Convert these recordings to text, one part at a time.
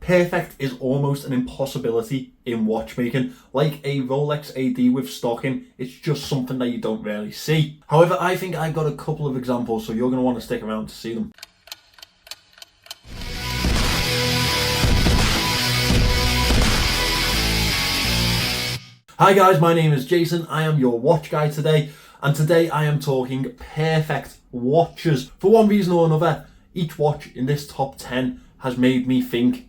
Perfect is almost an impossibility in watchmaking. Like a Rolex AD with stocking, it's just something that you don't really see. However, I think I've got a couple of examples, so you're going to want to stick around to see them. Hi guys, my name is Jason. I am your watch guy today, and today I am talking perfect watches. For one reason or another, each watch in this top 10 has made me think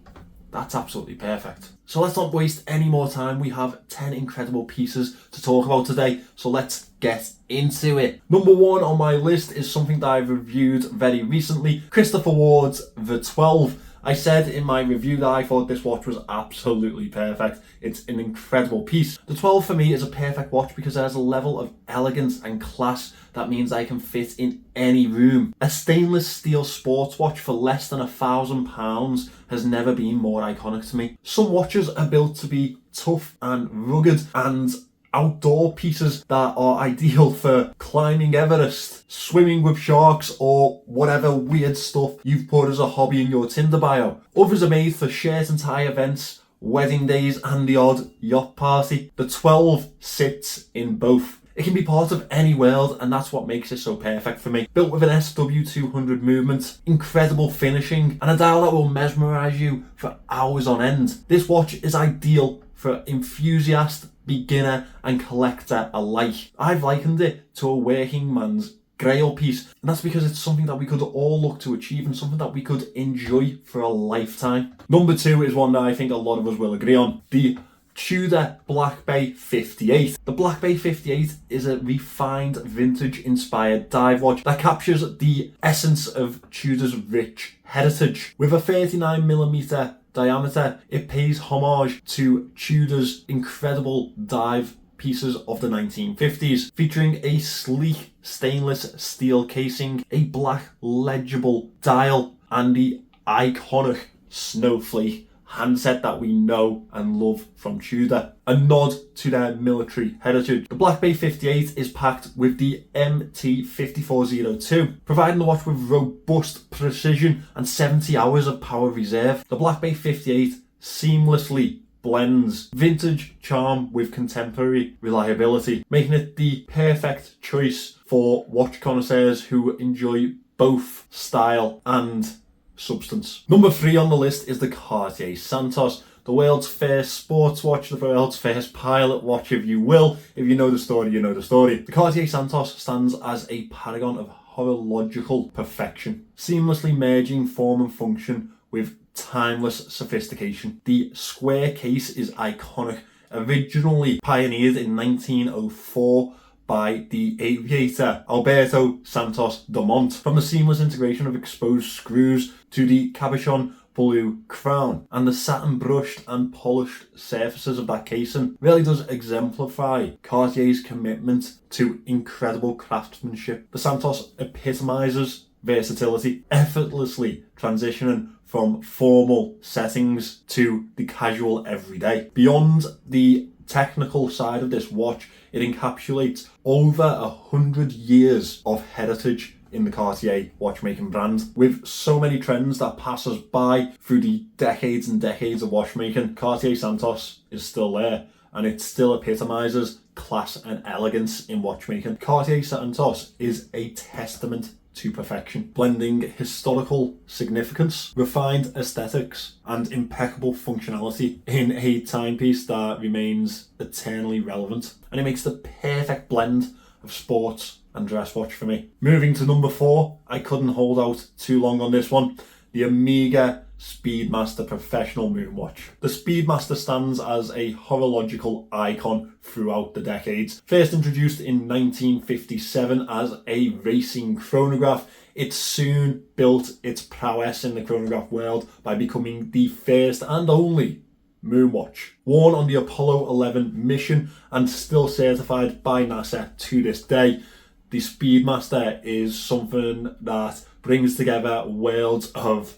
that's absolutely perfect. So let's not waste any more time. We have 10 incredible pieces to talk about today, so let's get into it. Number one on my list is something that I've reviewed very recently, Christopher Ward's The 12. I said in my review that I thought this watch was absolutely perfect. It's an incredible piece. The 12 for me is a perfect watch because there's a level of elegance and class that means I can fit in any room. A stainless steel sports watch for less than £1,000 has never been more iconic to me. Some watches are built to be tough and rugged and outdoor pieces that are ideal for climbing Everest, swimming with sharks, or whatever weird stuff you've put as a hobby in your Tinder bio. Others are made for shirt and tie events, wedding days, and the odd yacht party. The 12 sits in both. It can be part of any world, and that's what makes it so perfect for me. Built with an SW200 movement, incredible finishing, and a dial that will mesmerise you for hours on end. This watch is ideal for enthusiast, beginner and collector alike. I've likened it to a working man's grail piece, and that's because it's something that we could all look to achieve and something that we could enjoy for a lifetime. Number two is one that I think a lot of us will agree on, the Tudor Black Bay 58. The Black Bay 58 is a refined vintage inspired dive watch that captures the essence of Tudor's rich heritage. With a 39mm diameter, it pays homage to Tudor's incredible dive pieces of the 1950s, featuring a sleek stainless steel casing, a black legible dial, and the iconic snowflake handset that we know and love from Tudor, a nod to their military heritage. The Black Bay 58 is packed with the MT5402, providing the watch with robust precision and 70 hours of power reserve. The Black Bay 58 seamlessly blends vintage charm with contemporary reliability, making it the perfect choice for watch connoisseurs who enjoy both style and substance. Number three on the list is the Cartier Santos, the world's first sports watch, the world's first pilot watch, if you will. If you know the story, you know the story. The Cartier Santos stands as a paragon of horological perfection, seamlessly merging form and function with timeless sophistication. The square case is iconic, originally pioneered in 1904 by the aviator Alberto Santos Dumont. From the seamless integration of exposed screws to the cabochon blue crown, and the satin brushed and polished surfaces of that casing really does exemplify Cartier's commitment to incredible craftsmanship. The Santos epitomizes versatility, effortlessly transitioning from formal settings to the casual everyday. Beyond the technical side of this watch, it encapsulates over 100 years of heritage in the Cartier watchmaking brand. With so many trends that pass us by through the decades and decades of watchmaking, Cartier Santos is still there, and it still epitomizes class and elegance in watchmaking. Cartier Santos is a testament to perfection, blending historical significance, refined aesthetics, and impeccable functionality in a timepiece that remains eternally relevant. And it makes the perfect blend of sports and dress watch for me. Moving to number four, I couldn't hold out too long on this one, the Omega Speedmaster Professional Moonwatch. The Speedmaster stands as a horological icon throughout the decades. First introduced in 1957 as a racing chronograph, it soon built its prowess in the chronograph world by becoming the first and only Moonwatch. Worn on the Apollo 11 mission and still certified by NASA to this day, the Speedmaster is something that brings together worlds of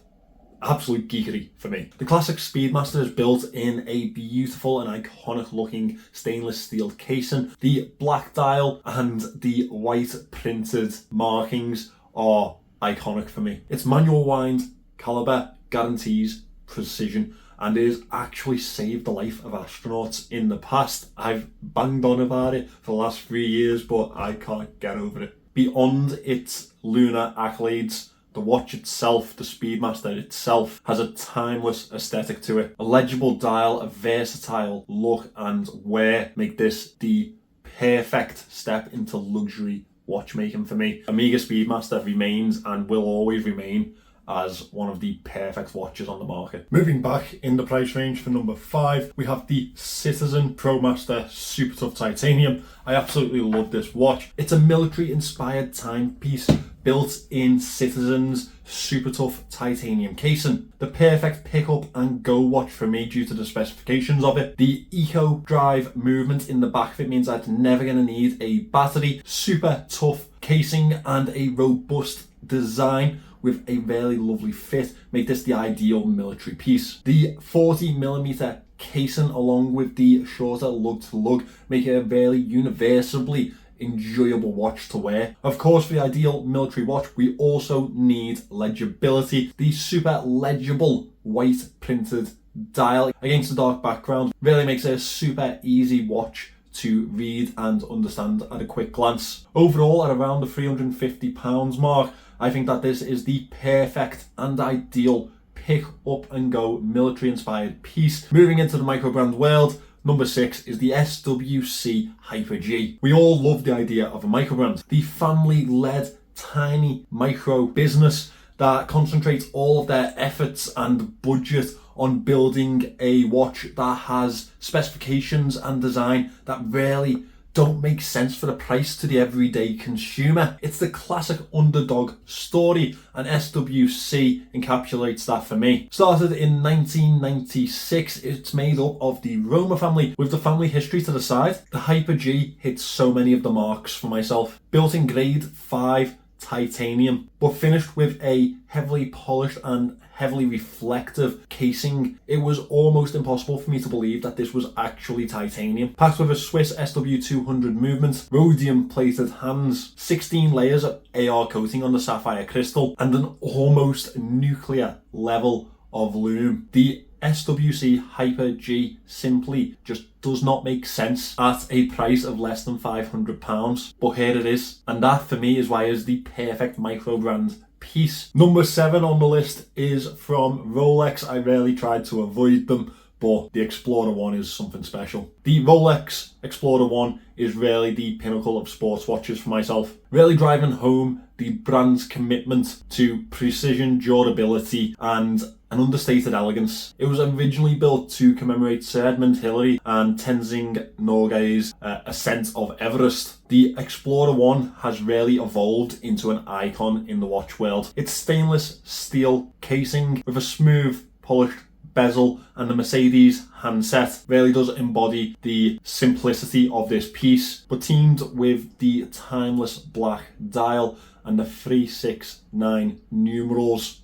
absolute geekery for me. The classic Speedmaster is built in a beautiful and iconic looking stainless steel casing. The black dial and the white printed markings are iconic for me. Its manual wind caliber guarantees precision and it has actually saved the life of astronauts in the past. I've banged on about it for the last 3 years, but I can't get over it. Beyond its lunar accolades, the watch itself, the Speedmaster itself, has a timeless aesthetic to it. A legible dial, a versatile look and wear make this the perfect step into luxury watchmaking for me. Omega Speedmaster remains and will always remain as one of the perfect watches on the market. Moving back in the price range for number 5, we have the Citizen Promaster Super Tough Titanium. I absolutely love this watch. It's a military inspired timepiece built in Citizen's Super Tough Titanium casing. The perfect pick up and go watch for me due to the specifications of it. The eco drive movement in the back of it means I'm never going to need a battery. Super tough casing and a robust design with a very lovely fit make this the ideal military piece. The 40mm casing along with the shorter lug to lug make it a very universally enjoyable watch to wear. Of course, for the ideal military watch, we also need legibility. The super legible white printed dial against the dark background really makes it a super easy watch to read and understand at a quick glance. Overall, at around the £350 mark, I think that this is the perfect and ideal pick up and go military inspired piece. Moving into the micro brand world, number 6 is the SWC HyperG. We all love the idea of a micro brand, the family led tiny micro business that concentrates all of their efforts and budget on building a watch that has specifications and design that really don't make sense for the price to the everyday consumer. It's the classic underdog story, and SWC encapsulates that for me. Started in 1996, it's made up of the Roma family with the family history to the side. The HyperG hits so many of the marks for myself. Built in grade 5 titanium, but finished with a heavily polished and heavily reflective casing. It was almost impossible for me to believe that this was actually titanium. Packed with a Swiss SW200 movement, rhodium plated hands, 16 layers of AR coating on the sapphire crystal, and an almost nuclear level of lume. The SWC HyperG simply just does not make sense at a price of less than £500, but here it is, and that for me is why it is the perfect micro brand piece. Number 7 on the list is from Rolex. I really tried to avoid them, but the Explorer I is something special. The Rolex Explorer I is really the pinnacle of sports watches for myself, really driving home the brand's commitment to precision, durability and an understated elegance. It was originally built to commemorate Sir Edmund Hillary and Tenzing Norgay's ascent of Everest. The Explorer I has really evolved into an icon in the watch world. Its stainless steel casing with a smooth, polished bezel and the Mercedes handset really does embody the simplicity of this piece, but teamed with the timeless black dial and the 369 numerals,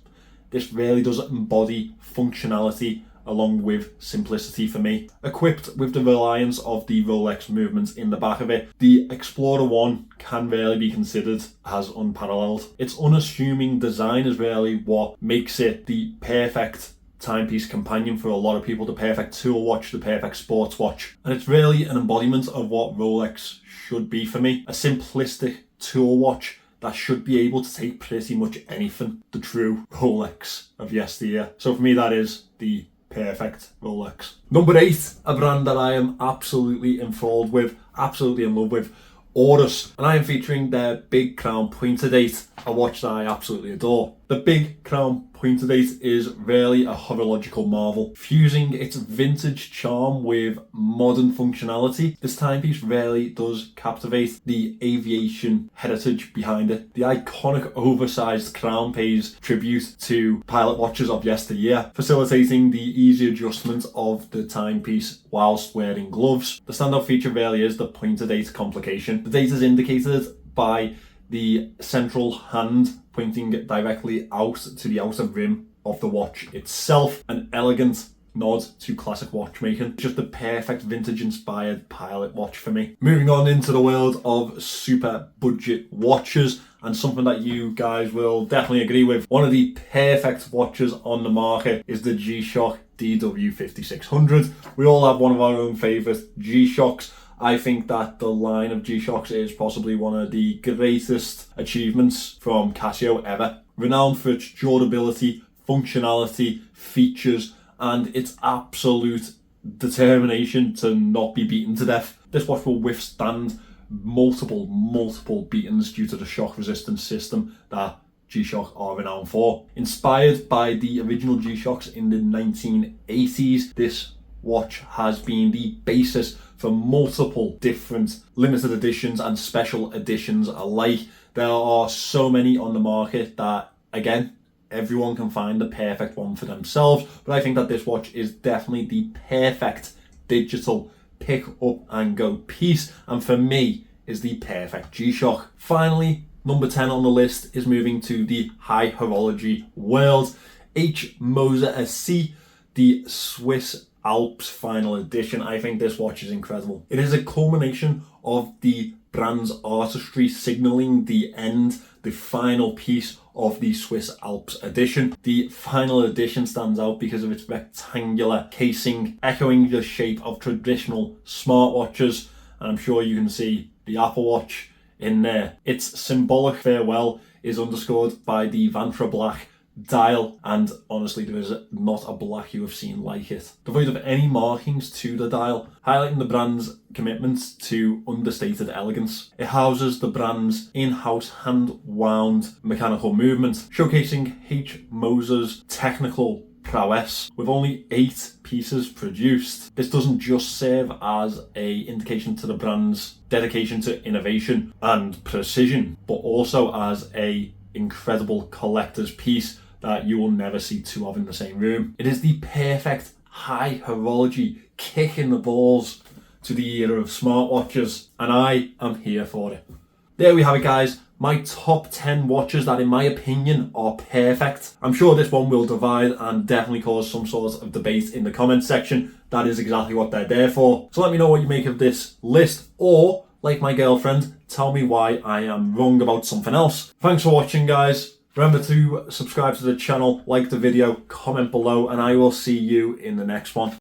this really does embody functionality along with simplicity for me. Equipped with the reliance of the Rolex movements in the back of it, the Explorer I can really be considered as unparalleled. Its unassuming design is really what makes it the perfect timepiece companion for a lot of people, the perfect tool watch, the perfect sports watch. And it's really an embodiment of what Rolex should be for me. A simplistic tool watch that should be able to take pretty much anything. The true Rolex of yesteryear. So for me, that is the perfect Rolex. Number 8, a brand that I am absolutely enthralled with, absolutely in love with, Oris, and I am featuring their Big Crown Pointer Date, a watch that I absolutely adore. The Big Crown Pointer Date is really a horological marvel, fusing its vintage charm with modern functionality. This timepiece really does captivate the aviation heritage behind it. The iconic oversized crown pays tribute to pilot watches of yesteryear, facilitating the easy adjustment of the timepiece whilst wearing gloves. The standout feature really is the pointer date complication. The date is indicated by the central hand pointing directly out to the outer rim of the watch itself. An elegant nod to classic watchmaking. Just the perfect vintage inspired pilot watch for me. Moving on into the world of super budget watches, and something that you guys will definitely agree with. One of the perfect watches on the market is the G-Shock DW5600. We all have one of our own favourite G-Shocks. I think that the line of G-Shocks is possibly one of the greatest achievements from Casio ever. Renowned for its durability, functionality, features, and its absolute determination to not be beaten to death. This watch will withstand multiple beatings due to the shock resistance system that G-Shock are renowned for. Inspired by the original G-Shocks in the 1980s, this watch has been the basis for multiple different limited editions and special editions alike. There are so many on the market that, again, everyone can find the perfect one for themselves, but I think that this watch is definitely the perfect digital pick up and go piece, and for me is the perfect G-Shock. Finally, number 10 on the list is moving to the high horology world. Moser SC, the Swiss Alps final edition. I think this watch is incredible. It is a culmination of the brand's artistry, signaling the end, the final piece of the Swiss Alps edition. The final edition stands out because of its rectangular casing, echoing the shape of traditional smartwatches, and I'm sure you can see the Apple Watch in there. Its symbolic farewell is underscored by the Vantra Black dial, and honestly there is not a black you have seen like it. Devoid of any markings to the dial, highlighting the brand's commitment to understated elegance. It houses the brand's in-house hand-wound mechanical movement, showcasing Moser's technical prowess. With only 8 pieces produced, this doesn't just serve as an indication to the brand's dedication to innovation and precision, but also as an incredible collector's piece that you will never see two of in the same room. It is the perfect high horology kick in the balls to the era of smartwatches, and I am here for it. There we have it, guys. My top 10 watches that in my opinion are perfect. I'm sure this one will divide and definitely cause some sort of debate in the comments section. That is exactly what they're there for. So let me know what you make of this list, or like my girlfriend, tell me why I am wrong about something else. Thanks for watching, guys. Remember to subscribe to the channel, like the video, comment below, and I will see you in the next one.